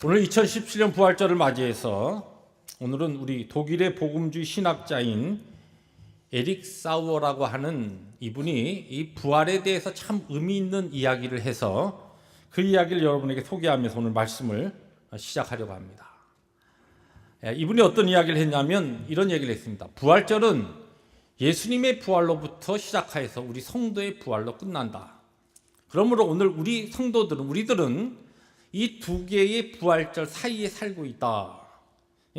오늘 2017년 부활절을 맞이해서 오늘은 우리 독일의 복음주의 신학자인 에릭 사우어라고 하는 이분이 이 부활에 대해서 참 의미 있는 이야기를 해서 그 이야기를 여러분에게 소개하면서 오늘 말씀을 시작하려고 합니다. 이분이 어떤 이야기를 했냐면 이런 얘기를 했습니다. 부활절은 예수님의 부활로부터 시작해서 우리 성도의 부활로 끝난다. 그러므로 오늘 우리들은 이 두 개의 부활절 사이에 살고 있다.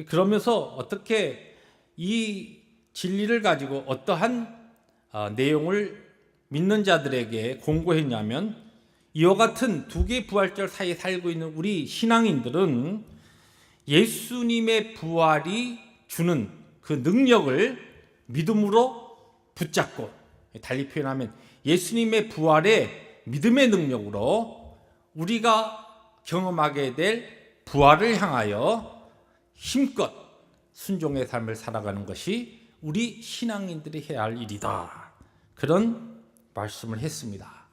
그러면서 어떻게 이 진리를 가지고 어떠한 내용을 믿는 자들에게 공고했냐면, 이와 같은 두 개의 부활절 사이에 살고 있는 우리 신앙인들은 예수님의 부활이 주는 그 능력을 믿음으로 붙잡고, 달리 표현하면 예수님의 부활의 믿음의 능력으로 우리가 경험하게 될 부활을 향하여 힘껏 순종의 삶을 살아가는 것이 우리 신앙인들이 해야 할 일이다. 그런 말씀을 했습니다.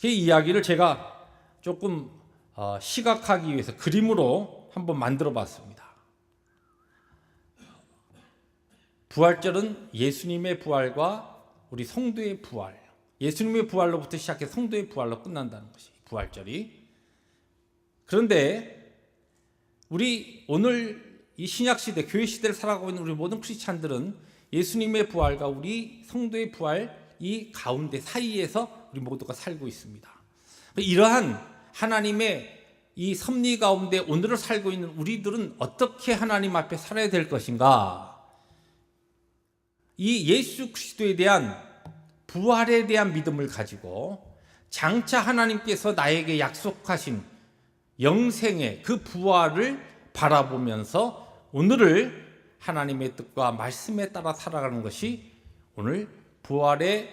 이 이야기를 제가 조금 시각하기 위해서 그림으로 한번 만들어 봤습니다. 부활절은 예수님의 부활과 우리 성도의 부활, 예수님의 부활로부터 시작해 성도의 부활로 끝난다는 것이 부활절이. 그런데 우리 오늘 이 신약시대, 교회시대를 살아가고 있는 우리 모든 크리스찬들은 예수님의 부활과 우리 성도의 부활 이 가운데 사이에서 우리 모두가 살고 있습니다. 이러한 하나님의 이 섭리 가운데 오늘을 살고 있는 우리들은 어떻게 하나님 앞에 살아야 될 것인가? 이 예수 그리스도에 대한 부활에 대한 믿음을 가지고 장차 하나님께서 나에게 약속하신 영생의 그 부활을 바라보면서 오늘을 하나님의 뜻과 말씀에 따라 살아가는 것이 오늘 부활의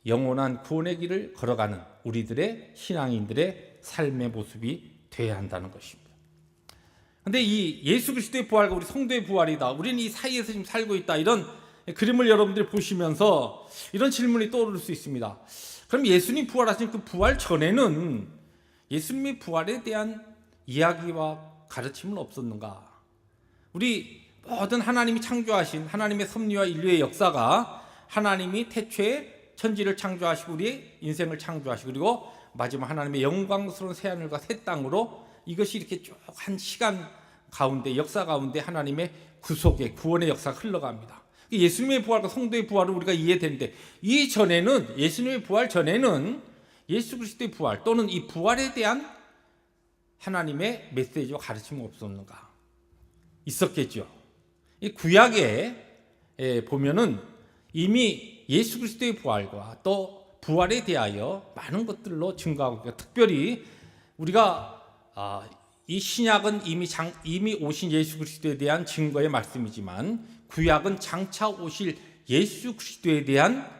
영원한 구원의 길을 걸어가는 우리들의 신앙인들의 삶의 모습이 되어야 한다는 것입니다. 그런데 이 예수 그리스도의 부활과 우리 성도의 부활이다, 우리는 이 사이에서 지금 살고 있다, 이런 그림을 여러분들이 보시면서 이런 질문이 떠오를 수 있습니다. 그럼 예수님 부활하신 그 부활 전에는 예수님의 부활에 대한 이야기와 가르침은 없었는가? 우리 모든 하나님이 창조하신 하나님의 섭리와 인류의 역사가 하나님이 태초에 천지를 창조하시고 우리의 인생을 창조하시고 그리고 마지막 하나님의 영광스러운 새하늘과 새 땅으로 이것이 이렇게 쭉 한 시간 가운데, 역사 가운데 하나님의 구속의 구원의 역사가 흘러갑니다. 예수님의 부활과 성도의 부활을 우리가 이해되는데, 이 전에는, 예수님의 부활 전에는 예수 그리스도의 부활 또는 이 부활에 대한 하나님의 메시지와 가르침은 없었는가? 있었겠죠. 이 구약에 보면은 이미 예수 그리스도의 부활과 또 부활에 대하여 많은 것들로 증거하고 있고, 특별히 우리가 이 신약은 이미 오신 예수 그리스도에 대한 증거의 말씀이지만 구약은 장차 오실 예수 그리스도에 대한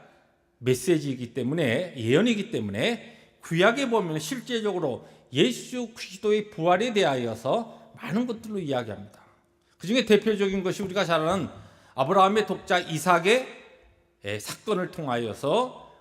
메시지이기 때문에, 예언이기 때문에 구약에 보면 실제적으로 예수 그리스도의 부활에 대하여서 많은 것들로 이야기합니다. 그 중에 대표적인 것이 우리가 잘 아는 아브라함의 독자 이삭의 사건을 통하여서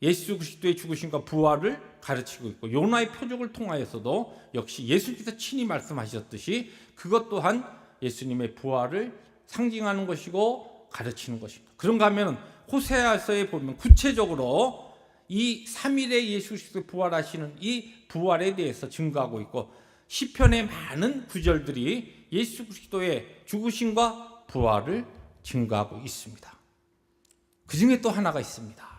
예수 그리스도의 죽으심과 부활을 가르치고 있고, 요나의 표적을 통하여서도 역시 예수님께서 친히 말씀하셨듯이 그것 또한 예수님의 부활을 상징하는 것이고 가르치는 것입니다. 그런가 하면 호세아서에 보면 구체적으로 이 3일에 예수 그리스도 부활하시는 이 부활에 대해서 증거하고 있고, 시편의 많은 구절들이 예수 그리스도의 죽으심과 부활을 증거하고 있습니다. 그 중에 또 하나가 있습니다.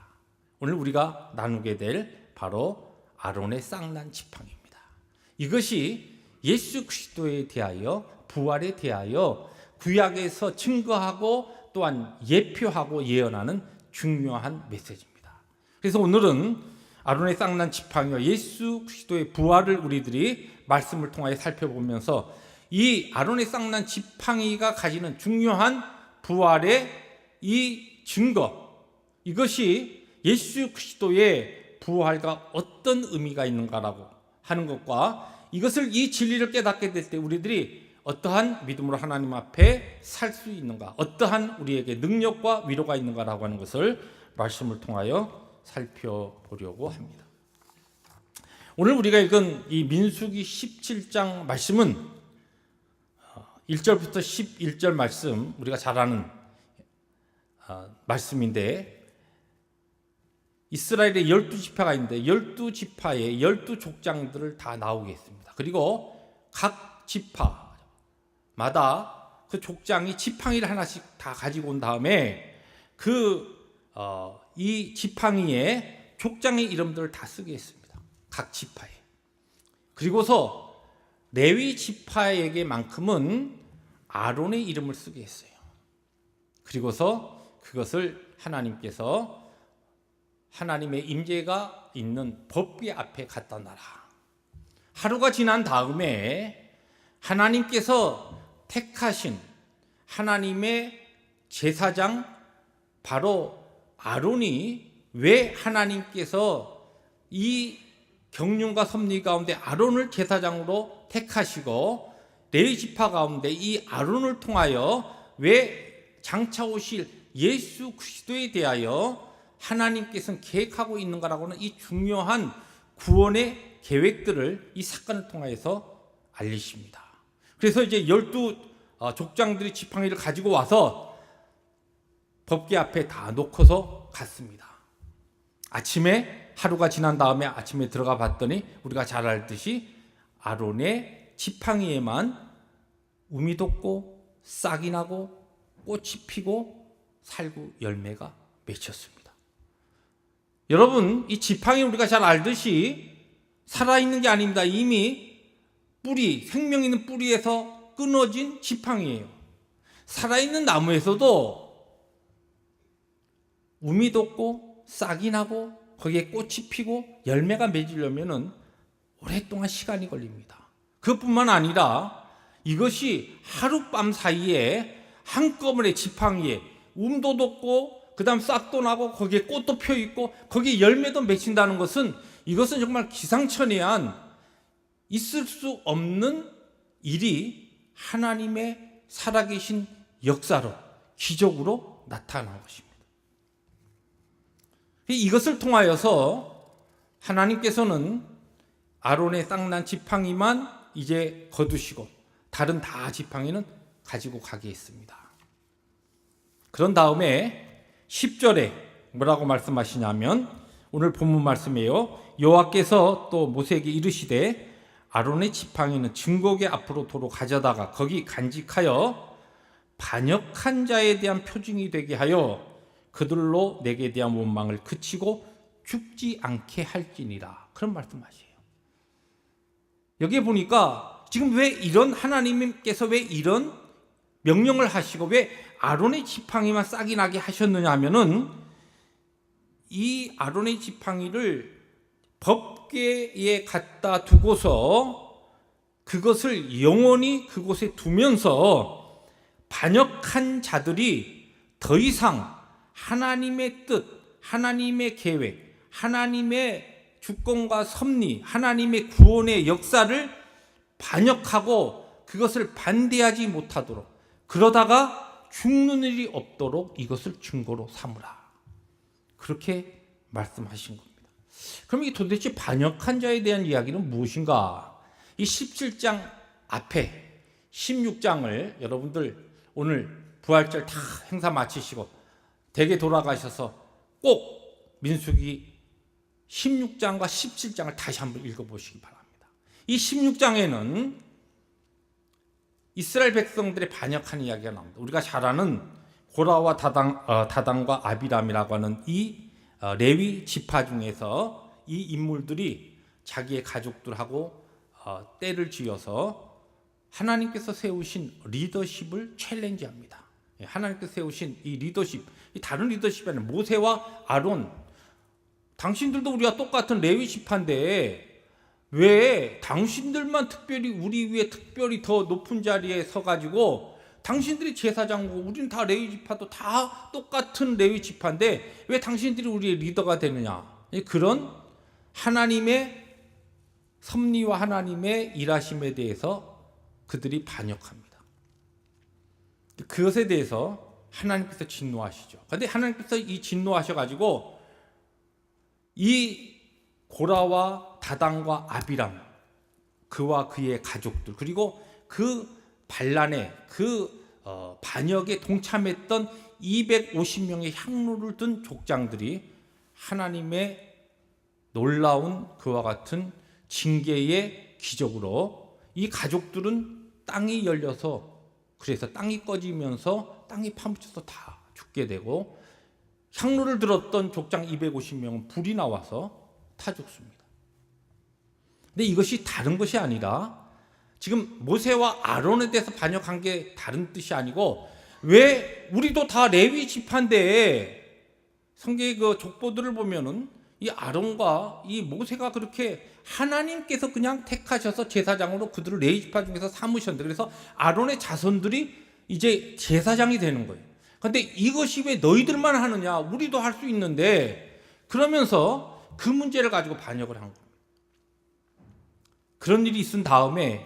오늘 우리가 나누게 될 바로 아론의 쌍난 지팡이입니다. 이것이 예수 그리스도에 대하여, 부활에 대하여 구약에서 증거하고 또한 예표하고 예언하는 중요한 메시지입니다. 그래서 오늘은 아론의 쌍난 지팡이와 예수 그리스도의 부활을 우리들이 말씀을 통하여 살펴보면서 이 아론의 쌍난 지팡이가 가지는 중요한 부활의 이 증거, 이것이 예수 그리스도의 부활과 어떤 의미가 있는가라고 하는 것과, 이것을 이 진리를 깨닫게 될 때 우리들이 어떠한 믿음으로 하나님 앞에 살 수 있는가, 어떠한 우리에게 능력과 위로가 있는가라고 하는 것을 말씀을 통하여 살펴보려고 합니다. 오늘 우리가 읽은 이 민수기 17장 말씀은 1절부터 11절 말씀, 우리가 잘 아는 말씀인데, 이스라엘의 12지파가 있는데 12지파의 12족장들을 다 나오게 했습니다. 그리고 각 지파마다 그 족장이 지팡이를 하나씩 다 가지고 온 다음에 이 지팡이에 족장의 이름들을 다 쓰게 했습니다. 각 지파에. 그리고서 레위 지파에게만큼은 아론의 이름을 쓰게 했어요. 그리고서 그것을 하나님께서 하나님의 임재가 있는 법궤 앞에 갖다 놔라. 하루가 지난 다음에 하나님께서 택하신 하나님의 제사장 바로 아론이 왜 하나님께서 이 경륜과 섭리 가운데 아론을 제사장으로 택하시고 레위 지파 가운데 이 아론을 통하여 왜 장차 오실 예수 그리스도에 대하여 하나님께서는 계획하고 있는가라고는 이 중요한 구원의 계획들을 이 사건을 통하여서 알리십니다. 그래서 이제 12족장들이 지팡이를 가지고 와서 법궤 앞에 다 놓고서 갔습니다. 아침에 하루가 지난 다음에 아침에 들어가 봤더니 우리가 잘 알듯이 아론의 지팡이에만 우미 돋고 싹이 나고 꽃이 피고 살구 열매가 맺혔습니다. 여러분, 이 지팡이 우리가 잘 알듯이 살아있는 게 아닙니다. 이미 뿌리, 생명 있는 뿌리에서 끊어진 지팡이에요. 살아있는 나무에서도 우미 돋고 싹이 나고 거기에 꽃이 피고 열매가 맺으려면 오랫동안 시간이 걸립니다. 그것뿐만 아니라 이것이 하룻밤 사이에 한꺼번에 지팡이에 움도 돋고 그 다음 싹도 나고 거기에 꽃도 펴 있고 거기에 열매도 맺힌다는 것은 이것은 정말 기상천외한 있을 수 없는 일이 하나님의 살아계신 역사로 기적으로 나타난 것입니다. 이것을 통하여서 하나님께서는 아론의 싹난 지팡이만 이제 거두시고 다른 다 지팡이는 가지고 가게 했습니다. 그런 다음에 10절에 뭐라고 말씀하시냐면 오늘 본문 말씀이에요. 여호와께서 또 모세에게 이르시되 아론의 지팡이는 증거궤 앞으로 도로 가져다가 거기 간직하여 반역한 자에 대한 표징이 되게 하여 그들로 내게 대한 원망을 그치고 죽지 않게 할지니라. 그런 말씀하세요. 여기에 보니까 지금 왜 이런 하나님께서 왜 이런 명령을 하시고 왜 아론의 지팡이만 싹이 나게 하셨느냐 하면은 이 아론의 지팡이를 법궤에 갖다 두고서 그것을 영원히 그곳에 두면서 반역한 자들이 더 이상 하나님의 뜻, 하나님의 계획, 하나님의 주권과 섭리, 하나님의 구원의 역사를 반역하고 그것을 반대하지 못하도록 그러다가 죽는 일이 없도록 이것을 증거로 삼으라. 그렇게 말씀하신 겁니다. 그럼 이게 도대체 반역한 자에 대한 이야기는 무엇인가? 이 17장 앞에 16장을 여러분들 오늘 부활절 다 행사 마치시고 댁에 돌아가셔서 꼭 민수기 16장과 17장을 다시 한번 읽어보시기 바랍니다. 이 16장에는 이스라엘 백성들의 반역하는 이야기가 나옵니다. 우리가 잘 아는 고라와 다단과 아비람이라고 하는 이 레위 지파 중에서 이 인물들이 자기의 가족들하고 때를 지어서 하나님께서 세우신 리더십을 챌린지합니다. 하나님께서 세우신 이 리더십, 이 다른 리더십이 아니라 모세와 아론, 당신들도 우리와 똑같은 레위 지파인데 왜 당신들만 특별히 우리 위에 특별히 더 높은 자리에 서가지고 당신들이 제사장이고 우리는 다 레위 지파도 다 똑같은 레위 지파인데 왜 당신들이 우리의 리더가 되느냐. 그런 하나님의 섭리와 하나님의 일하심에 대해서 그들이 반역합니다. 그것에 대해서 하나님께서 진노하시죠. 그런데 하나님께서 이 진노하셔가지고 이 고라와 다단과 아비람, 그와 그의 가족들, 그리고 그 반란에 반역에 동참했던 250명의 향로를 든 족장들이 하나님의 놀라운 그와 같은 징계의 기적으로 이 가족들은 땅이 열려서, 그래서 땅이 꺼지면서 땅이 파묻혀서 다 죽게 되고, 향로를 들었던 족장 250명은 불이 나와서 타 죽습니다. 근데 이것이 다른 것이 아니라, 지금 모세와 아론에 대해서 반역한 게 다른 뜻이 아니고, 왜 우리도 다 레위 지파인데 성경의 그 족보들을 보면은 이 아론과 이 모세가 그렇게 하나님께서 그냥 택하셔서 제사장으로 그들을 레위 지파 중에서 삼으셨는데, 그래서 아론의 자손들이 이제 제사장이 되는 거예요. 근데 이것이 왜 너희들만 하느냐, 우리도 할 수 있는데, 그러면서 그 문제를 가지고 반역을 한 거예요. 그런 일이 있은 다음에,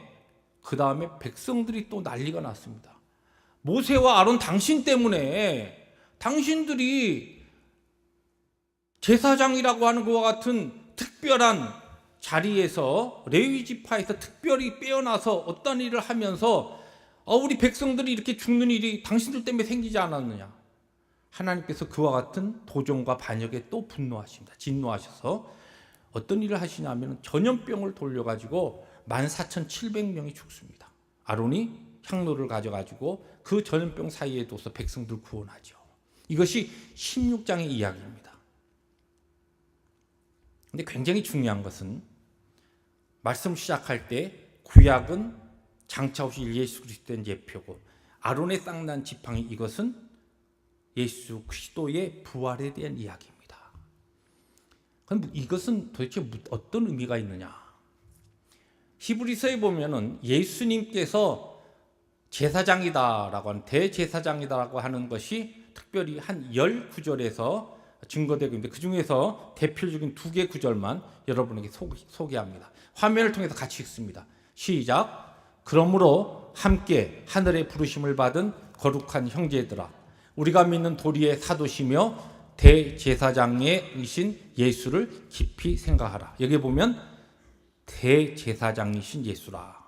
그 다음에 백성들이 또 난리가 났습니다. 모세와 아론, 당신 때문에 당신들이 제사장이라고 하는 것과 같은 특별한 자리에서, 레위 지파에서 특별히 빼어나서 어떤 일을 하면서 우리 백성들이 이렇게 죽는 일이 당신들 때문에 생기지 않았느냐. 하나님께서 그와 같은 도전과 반역에 또 분노하십니다. 진노하셔서 어떤 일을 하시냐면 전염병을 돌려가지고 14,700명이 죽습니다. 아론이 향로를 가져가지고 그 전염병 사이에 둬서 백성들 구원하죠. 이것이 16장의 이야기입니다. 근데 굉장히 중요한 것은, 말씀 시작할 때 구약은 장차 오실 예수 그리스도의 예표고, 아론의 쌍난 지팡이, 이것은 예수 그리스도의 부활에 대한 이야기입니다. 그럼 이것은 도대체 어떤 의미가 있느냐? 히브리서에 보면은 예수님께서 제사장이다라고 하는, 대제사장이다라고 하는 것이 특별히 한 10구절에서 증거되고 있는데, 그 중에서 대표적인 2개 구절만 여러분에게 소개합니다. 화면을 통해서 같이 읽습니다. 시작. 그러므로 함께 하늘의 부르심을 받은 거룩한 형제들아, 우리가 믿는 도리의 사도시며 대제사장이신 예수를 깊이 생각하라. 여기 보면 대제사장이신 예수라.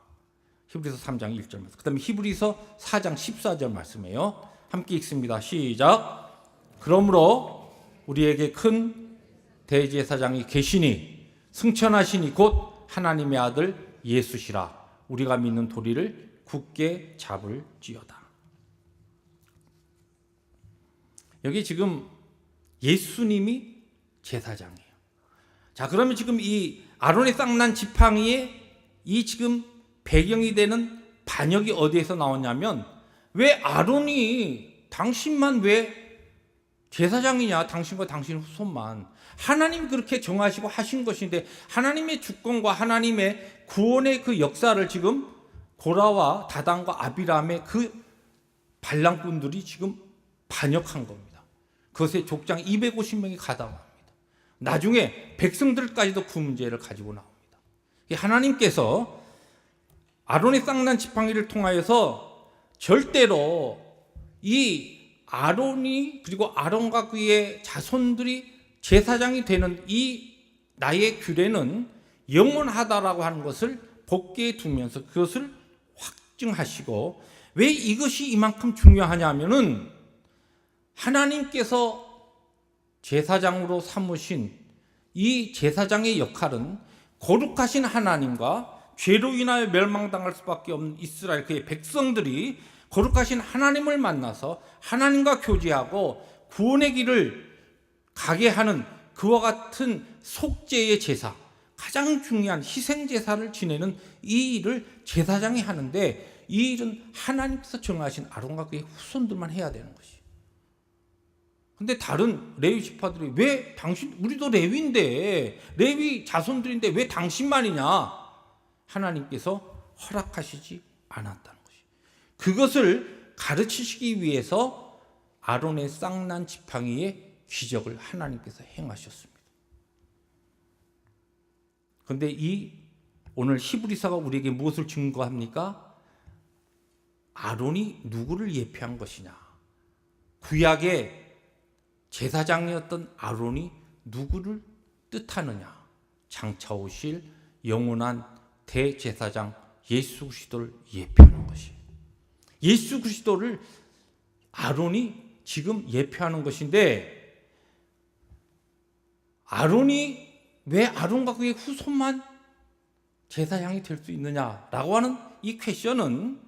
히브리서 3장 1절 말씀. 그 다음에 히브리서 4장 14절 말씀이에요. 함께 읽습니다. 시작. 그러므로 우리에게 큰 대제사장이 계시니 승천하시니 곧 하나님의 아들 예수시라. 우리가 믿는 도리를 굳게 잡을지어다. 여기 지금 예수님이 제사장이에요. 자, 그러면 지금 이 아론의 쌍난 지팡이에 이 지금 배경이 되는 반역이 어디에서 나오냐면, 왜 아론이 당신만 왜 제사장이냐, 당신과 당신 후손만. 하나님이 그렇게 정하시고 하신 것인데, 하나님의 주권과 하나님의 구원의 그 역사를 지금 고라와 다단과 아비람의 그 반란꾼들이 지금 반역한 겁니다. 그것에 족장 250명이 가담합니다. 나중에 백성들까지도 그 문제를 가지고 나옵니다. 하나님께서 아론의 쌍난 지팡이를 통하여서 절대로 이 아론이, 그리고 아론과 그의 자손들이 제사장이 되는 이 나의 규례는 영원하다라고 하는 것을 복기에 두면서 그것을 확증하시고, 왜 이것이 이만큼 중요하냐면은 하나님께서 제사장으로 삼으신 이 제사장의 역할은 거룩하신 하나님과 죄로 인하여 멸망당할 수밖에 없는 이스라엘 그의 백성들이 거룩하신 하나님을 만나서 하나님과 교제하고 구원의 길을 가게 하는 그와 같은 속죄의 제사, 가장 중요한 희생제사를 지내는 이 일을 제사장이 하는데, 이 일은 하나님께서 정하신 아론과 그의 후손들만 해야 되는 것이. 근데 다른 레위 지파들이 왜 우리도 레위인데, 레위 자손들인데 왜 당신만이냐? 하나님께서 허락하시지 않았다는 것이. 그것을 가르치시기 위해서 아론의 쌍난 지팡이의 기적을 하나님께서 행하셨습니다. 그런데 오늘 히브리서가 우리에게 무엇을 증거합니까? 아론이 누구를 예표한 것이냐? 구약의 제사장이었던 아론이 누구를 뜻하느냐? 장차 오실 영원한 대제사장 예수 그리스도를 예표하는 것이에요. 예수 그리스도를 아론이 지금 예표하는 것인데, 아론이 왜 아론과 그의 후손만 제사장이 될 수 있느냐라고 하는 이 퀘션은,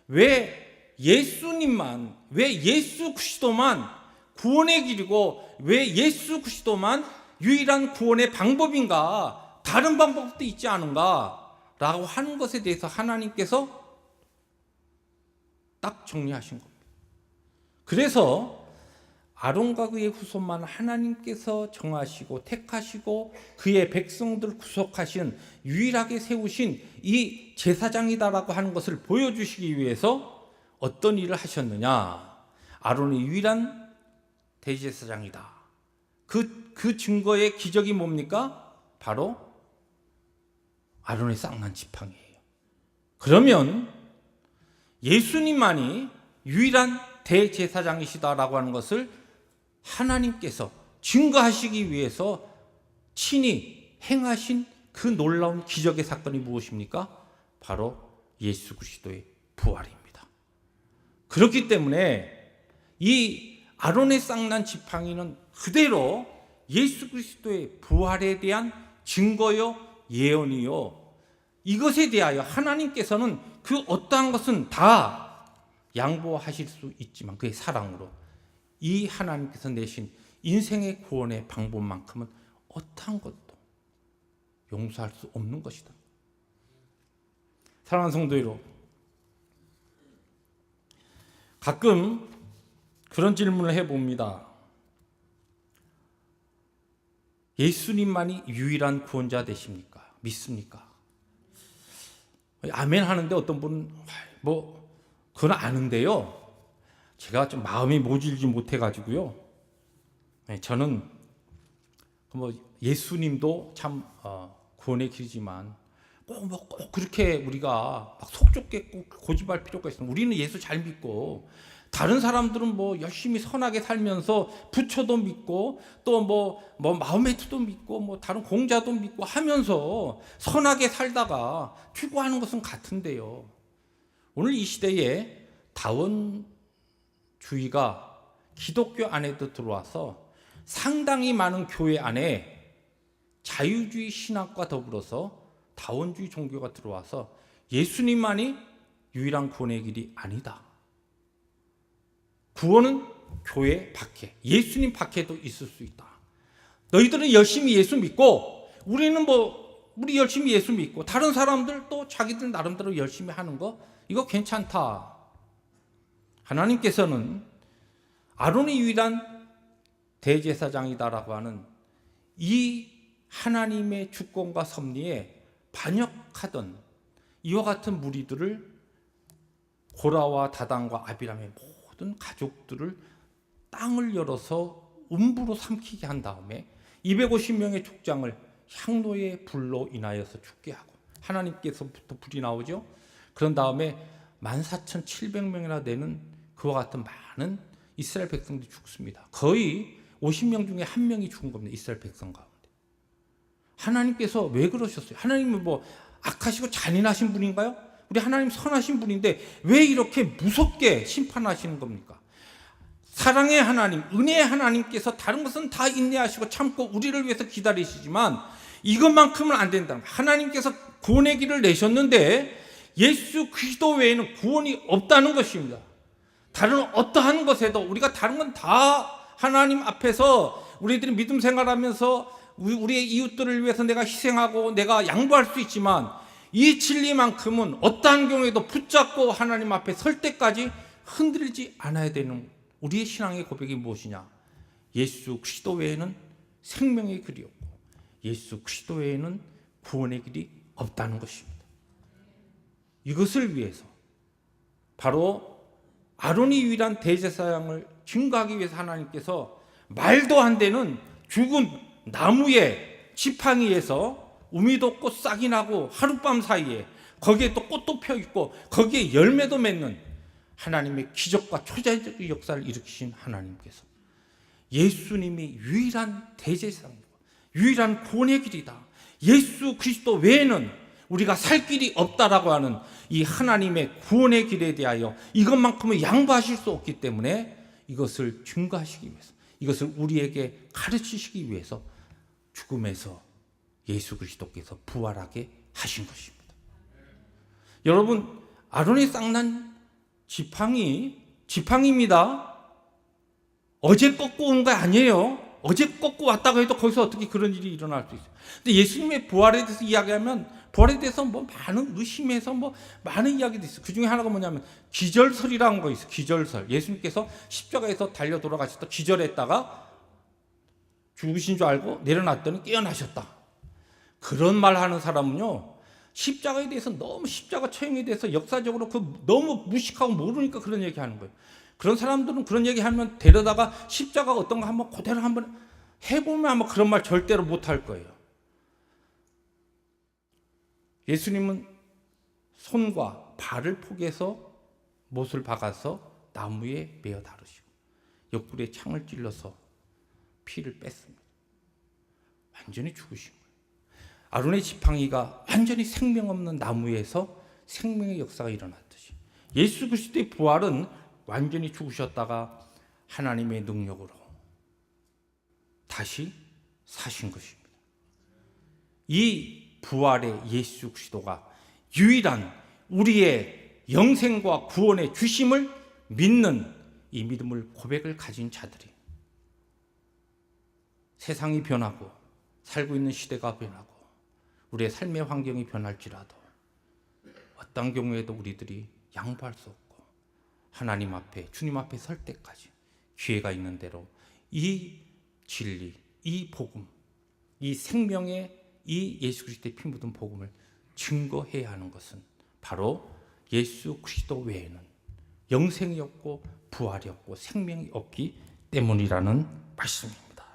왜 예수님만, 왜 예수 그리스도만 구원의 길이고 왜 예수 그리스도만 유일한 구원의 방법인가, 다른 방법도 있지 않은가 라고 하는 것에 대해서 하나님께서 딱 정리하신 겁니다. 그래서 아론과 그의 후손만 하나님께서 정하시고 택하시고 그의 백성들을 구속하신, 유일하게 세우신 이 제사장이다라고 하는 것을 보여주시기 위해서 어떤 일을 하셨느냐. 아론이 유일한 대제사장이다. 그 증거의 기적이 뭡니까? 바로 아론의 쌍난 지팡이에요. 그러면 예수님만이 유일한 대제사장이시다라고 하는 것을 하나님께서 증거하시기 위해서 친히 행하신 그 놀라운 기적의 사건이 무엇입니까? 바로 예수 그리스도의 부활입니다. 그렇기 때문에 이 아론의 쌍난 지팡이는 그대로 예수 그리스도의 부활에 대한 증거요, 예언이요, 이것에 대하여 하나님께서는 그 어떠한 것은 다 양보하실 수 있지만 그의 사랑으로 이 하나님께서 내신 인생의 구원의 방법만큼은 어떠한 것도 용서할 수 없는 것이다. 사랑하는 성도 여러분, 가끔 그런 질문을 해봅니다. 예수님만이 유일한 구원자 되십니까? 믿습니까? 아멘 하는데 어떤 분은 그건 아는데요, 제가 좀 마음이 모질지 못해가지고요, 저는 예수님도 참 구원의 길이지만 꼭 그렇게 우리가 막 속 좁게 꼭 고집할 필요가 있습니다. 우리는 예수 잘 믿고, 다른 사람들은 열심히 선하게 살면서 부처도 믿고 또 마호메트도 믿고 다른 공자도 믿고 하면서 선하게 살다가 추구하는 것은 같은데요, 오늘 이 시대에 다원주의가 기독교 안에도 들어와서 상당히 많은 교회 안에 자유주의 신학과 더불어서 다원주의 종교가 들어와서 예수님만이 유일한 구원의 길이 아니다. 구원은 교회 밖에, 예수님 밖에도 있을 수 있다. 너희들은 열심히 예수 믿고, 우리는 우리 열심히 예수 믿고, 다른 사람들 또 자기들 나름대로 열심히 하는 거, 이거 괜찮다. 하나님께서는 아론이 유일한 대제사장이다라고 하는 이 하나님의 주권과 섭리에 반역하던 이와 같은 무리들을, 고라와 다단과 아비람의 모든 가족들을 땅을 열어서 음부로 삼키게 한 다음에 250명의 족장을 향로의 불로 인하여서 죽게 하고, 하나님께서부터 불이 나오죠. 그런 다음에 14,700명이나 되는 그와 같은 많은 이스라엘 백성들이 죽습니다. 거의 50명 중에 1명이 죽은 겁니다. 이스라엘 백성 가운데. 하나님께서 왜 그러셨어요? 하나님은 악하시고 잔인하신 분인가요? 우리 하나님 선하신 분인데 왜 이렇게 무섭게 심판하시는 겁니까? 사랑의 하나님, 은혜의 하나님께서 다른 것은 다 인내하시고 참고 우리를 위해서 기다리시지만 이것만큼은 안 된다. 하나님께서 구원의 길을 내셨는데 예수 그리스도 외에는 구원이 없다는 것입니다. 다른 어떠한 것에도 우리가 다른 건 다 하나님 앞에서 우리들이 믿음 생활하면서 우리의 이웃들을 위해서 내가 희생하고 내가 양보할 수 있지만, 이 진리만큼은 어떠한 경우에도 붙잡고 하나님 앞에 설 때까지 흔들리지 않아야 되는 우리의 신앙의 고백이 무엇이냐? 예수 그리스도 외에는 생명의 길이 없고 예수 그리스도 외에는 구원의 길이 없다는 것입니다. 이것을 위해서 바로 아론이 유일한 대제사장을 증거하기 위해서 하나님께서 말도 안 되는 죽은 나무의 지팡이에서 우미도 꽃 싹이 나고 하룻밤 사이에 거기에 또 꽃도 펴있고 거기에 열매도 맺는 하나님의 기적과 초자연적 역사를 일으키신 하나님께서 예수님이 유일한 대제사장이고 유일한 구원의 길이다, 예수 그리스도 외에는 우리가 살 길이 없다라고 하는 이 하나님의 구원의 길에 대하여 이것만큼은 양보하실 수 없기 때문에 이것을 증거하시기 위해서, 이것을 우리에게 가르치시기 위해서 죽음에서 예수 그리스도께서 부활하게 하신 것입니다. 여러분, 아론의 쌍난 지팡이입니다. 어제 꺾고 온 거 아니에요. 어제 꺾고 왔다고 해도 거기서 어떻게 그런 일이 일어날 수 있어요. 근데 예수님의 부활에 대해서 이야기하면 부활에 대해서 뭐 많은 의심해서 뭐 많은 이야기도 있어요. 그 중에 하나가 뭐냐면 기절설이라는 거 있어요. 기절설. 예수님께서 십자가에서 달려 돌아가셨다 기절했다가 죽으신 줄 알고 내려놨더니 깨어나셨다. 그런 말 하는 사람은요, 십자가에 대해서 너무 십자가 처형에 대해서 역사적으로 너무 무식하고 모르니까 그런 얘기 하는 거예요. 그런 사람들은 그런 얘기 하면 데려다가 십자가가 어떤가 한번 그대로 한번 해보면 아마 그런 말 절대로 못할 거예요. 예수님은 손과 발을 포개서 못을 박아서 나무에 매어 다루시고 옆구리에 창을 찔러서 피를 뺐습니다. 완전히 죽으신 거예요. 아론의 지팡이가 완전히 생명 없는 나무에서 생명의 역사가 일어났듯이 예수 그리스도의 부활은 완전히 죽으셨다가 하나님의 능력으로 다시 사신 것입니다. 이 부활의 예수 그리스도가 유일한 우리의 영생과 구원의 주심을 믿는 이 믿음을 고백을 가진 자들이, 세상이 변하고 살고 있는 시대가 변하고 우리의 삶의 환경이 변할지라도 어떤 경우에도 우리들이 양보할 수 없고 하나님 앞에, 주님 앞에 설 때까지 기회가 있는 대로 이 진리, 이 복음, 이 생명의 이 예수 그리스도의 피 묻은 복음을 증거해야 하는 것은 바로 예수 그리스도 외에는 영생이 없고 부활이 없고 생명이 없기 때문이라는 말씀입니다.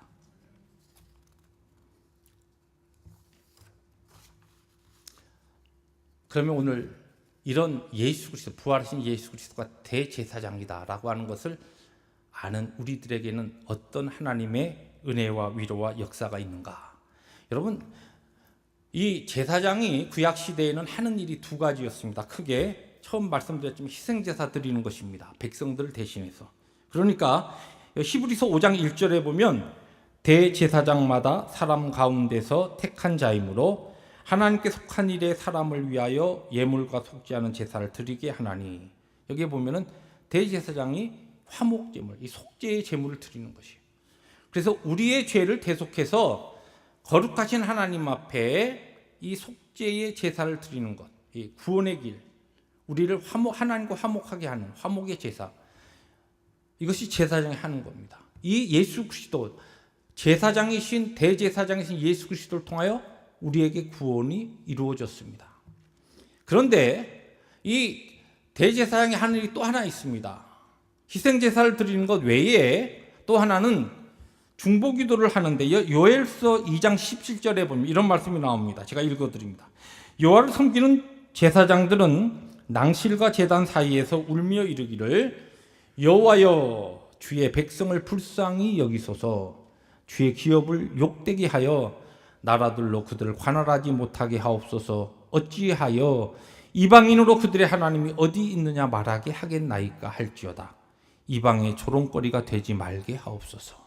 그러면 오늘 이런 예수 그리스도, 부활하신 예수 그리스도가 대제사장이다라고 하는 것을 아는 우리들에게는 어떤 하나님의 은혜와 위로와 역사가 있는가? 여러분, 이 제사장이 구약 시대에는 하는 일이 두 가지였습니다. 크게 처음 말씀드렸지만 희생제사 드리는 것입니다. 백성들을 대신해서. 그러니까 히브리서 5장 1절에 보면 대제사장마다 사람 가운데서 택한 자이므로 하나님께 속한 일에 사람을 위하여 예물과 속지 않은 제사를 드리게 하나니, 여기에 보면은 대제사장이 화목제물, 이 속죄의 제물을 드리는 것이에요. 그래서 우리의 죄를 대속해서 거룩하신 하나님 앞에 이 속죄의 제사를 드리는 것, 이 구원의 길, 우리를 하나님과 화목하게 하는 화목의 제사, 이것이 제사장이 하는 겁니다. 이 예수 그리스도, 제사장이신 대제사장이신 예수 그리스도를 통하여 우리에게 구원이 이루어졌습니다. 그런데 이 대제사장이 하는 일이 또 하나 있습니다. 희생제사를 드리는 것 외에 또 하나는 중보기도를 하는데, 요엘서 2장 17절에 보면 이런 말씀이 나옵니다. 제가 읽어드립니다. 여호와를 섬기는 제사장들은 낭실과 제단 사이에서 울며 이르기를, 여호와여 주의 백성을 불쌍히 여기소서, 주의 기업을 욕되게 하여 나라들로 그들을 관할하지 못하게 하옵소서, 어찌하여 이방인으로 그들의 하나님이 어디 있느냐 말하게 하겠나이까 할지어다, 이방의 조롱거리가 되지 말게 하옵소서.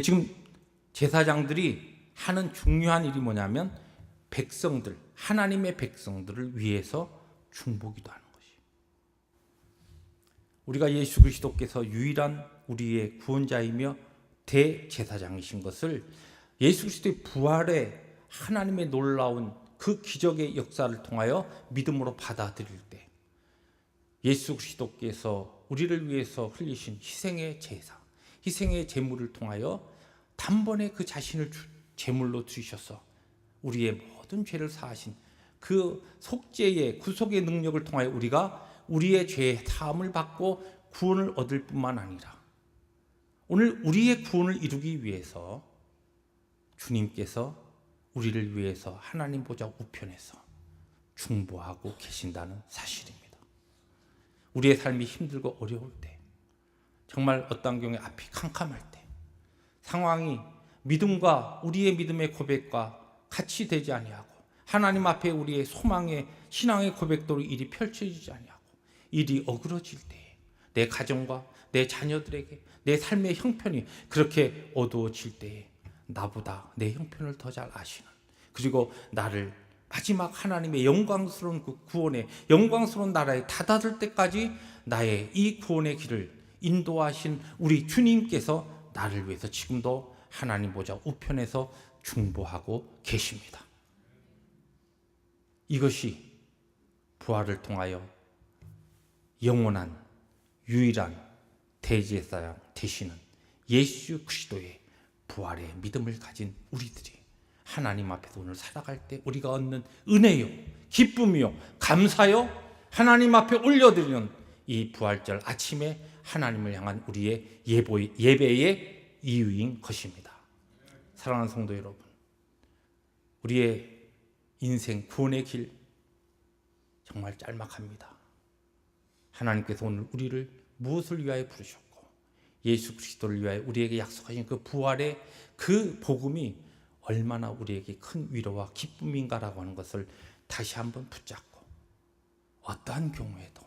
지금 제사장들이 하는 중요한 일이 뭐냐면 백성들, 하나님의 백성들을 위해서 중보기도하는 것이. 우리가 예수 그리스도께서 유일한 우리의 구원자이며 대제사장이신 것을 예수 그리스도의 부활에 하나님의 놀라운 그 기적의 역사를 통하여 믿음으로 받아들일 때 예수 그리스도께서 우리를 위해서 흘리신 희생의 제사, 희생의 제물을 통하여 단번에 그 자신을 제물로 드리셔서 우리의 모든 죄를 사하신 그 속죄의 구속의 능력을 통하여 우리가 우리의 죄의 사함을 받고 구원을 얻을 뿐만 아니라 오늘 우리의 구원을 이루기 위해서 주님께서 우리를 위해서 하나님 보좌 우편에서 중보하고 계신다는 사실입니다. 우리의 삶이 힘들고 어려울 때, 정말 어떤 경우에 앞이 캄캄할 때, 상황이 믿음과 우리의 믿음의 고백과 같이 되지 아니하고 하나님 앞에 우리의 소망의 신앙의 고백도로 일이 펼쳐지지 아니하고 일이 어그러질 때에 내 가정과 내 자녀들에게 내 삶의 형편이 그렇게 어두워질 때에 나보다 내 형편을 더 잘 아시는, 그리고 나를 마지막 하나님의 영광스러운 그 구원의 영광스러운 나라에 다다를 때까지 나의 이 구원의 길을 인도하신 우리 주님께서 나를 위해서 지금도 하나님 보좌 우편에서 중보하고 계십니다. 이것이 부활을 통하여 영원한 유일한 대제사장 되시는 예수 그리스도의 부활의 믿음을 가진 우리들이 하나님 앞에서 오늘 살아갈 때 우리가 얻는 은혜요, 기쁨이요, 감사요, 하나님 앞에 올려드리는 이 부활절 아침에 하나님을 향한 우리의 예배의 이유인 것입니다. 사랑하는 성도 여러분, 우리의 인생 구원의 길 정말 짤막합니다. 하나님께서 오늘 우리를 무엇을 위하여 부르셨고 예수 그리스도를 위하여 우리에게 약속하신 그 부활의 그 복음이 얼마나 우리에게 큰 위로와 기쁨인가라고 하는 것을 다시 한번 붙잡고, 어떠한 경우에도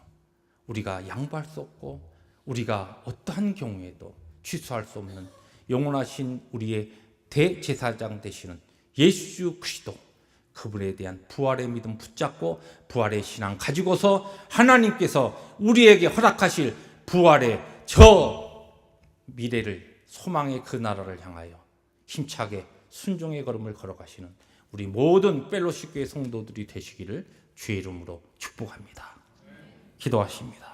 우리가 양보할 수 없고 우리가 어떠한 경우에도 취소할 수 없는 영원하신 우리의 대제사장 되시는 예수 그리스도, 그분에 대한 부활의 믿음 붙잡고 부활의 신앙 가지고서 하나님께서 우리에게 허락하실 부활의 저 미래를, 소망의 그 나라를 향하여 힘차게 순종의 걸음을 걸어가시는 우리 모든 펠로십 교회 성도들이 되시기를 주의 이름으로 축복합니다. 기도하십니다.